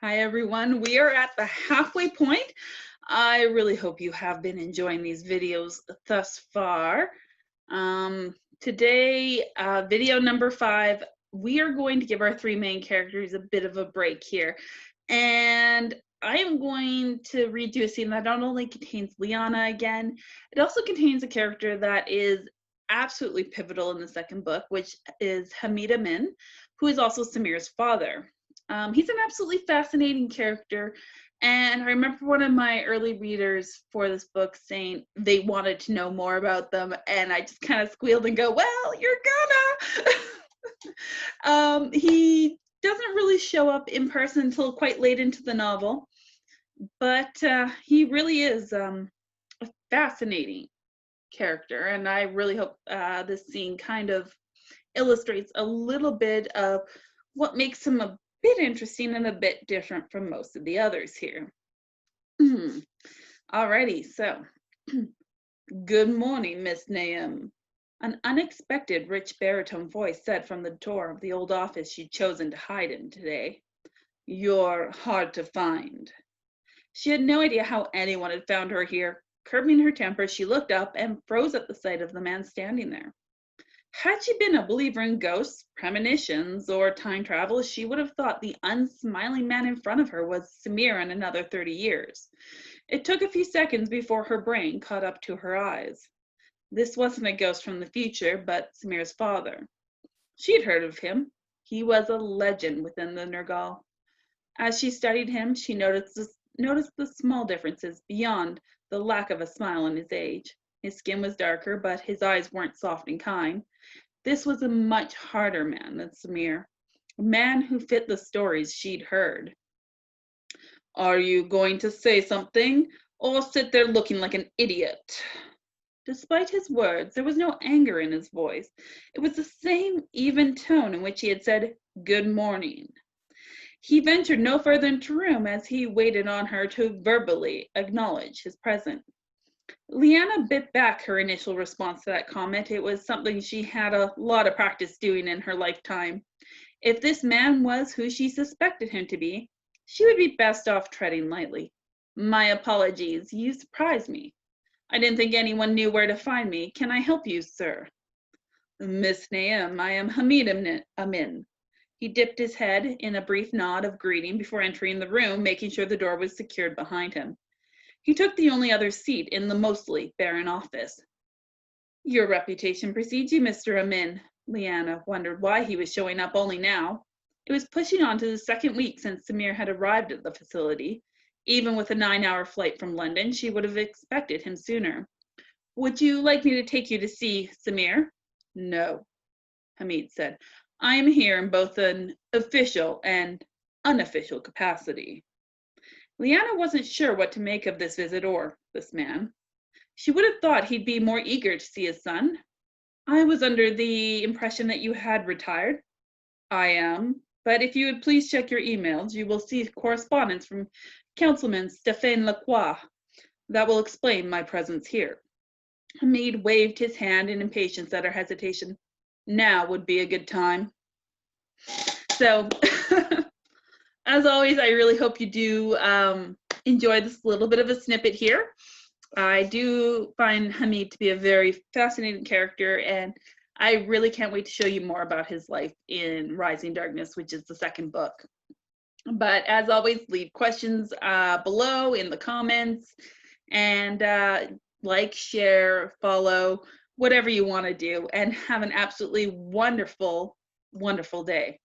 Hi, everyone. We are at the halfway point. I really hope you have been enjoying these videos thus far. Today, video number 5, we are going to give our 3 main characters a bit of a break here. And I am going to read you a scene that not only contains Liana again, it also contains a character that is absolutely pivotal in the second book, which is Hamid Amin, who is also Samir's father. He's an absolutely fascinating character, and I remember one of my early readers for this book saying they wanted to know more about them, and I just kind of squealed and go, well, you're gonna! He doesn't really show up in person until quite late into the novel, but he really is a fascinating character, and I really hope this scene kind of illustrates a little bit of what makes him a bit interesting and a bit different from most of the others here. Alrighty, so good morning, Miss Nahum. An unexpected rich baritone voice said from the door of the old office she'd chosen to hide in today. You're hard to find. She had no idea how anyone had found her here. Curbing her temper, she looked up and froze at the sight of the man standing there. Had she been a believer in ghosts, premonitions, or time travel, she would have thought the unsmiling man in front of her was Samir in another 30 years. It took a few seconds before her brain caught up to her eyes. This wasn't a ghost from the future, but Samir's father. She'd heard of him. He was a legend within the Nergal. As she studied him, she noticed the small differences beyond the lack of a smile in his age. His skin was darker, but his eyes weren't soft and kind. This was a much harder man than Samir, a man who fit the stories she'd heard. Are you going to say something, or sit there looking like an idiot? Despite his words, there was no anger in his voice. It was the same even tone in which he had said, "Good morning." He ventured no further into the room as he waited on her to verbally acknowledge his presence. Liana bit back her initial response to that comment. It was something she had a lot of practice doing in her lifetime. If this man was who she suspected him to be, she would be best off treading lightly. My apologies, you surprised me. I didn't think anyone knew where to find me. Can I help you, sir? Miss Nahum, I am Hamid Amin. He dipped his head in a brief nod of greeting before entering the room, making sure the door was secured behind him. He took the only other seat in the mostly barren office. Your reputation precedes you, Mr. Amin. Liana wondered why he was showing up only now. It was pushing on to the second week since Samir had arrived at the facility. Even with a 9-hour flight from London, she would have expected him sooner. Would you like me to take you to see Samir? No, Hamid said. I am here in both an official and unofficial capacity. Liana wasn't sure what to make of this visit or this man. She would have thought he'd be more eager to see his son. I was under the impression that you had retired. I am, but if you would please check your emails, you will see correspondence from Councilman Stéphane Lacroix. That will explain my presence here. Hamid waved his hand in impatience at her hesitation. Now would be a good time. So, as always, I really hope you do enjoy this little bit of a snippet here. I do find Hamid to be a very fascinating character, and I really can't wait to show you more about his life in Rising Darkness, which is the second book. But as always, leave questions below in the comments, and like, share, follow, whatever you want to do, and have an absolutely wonderful, wonderful day.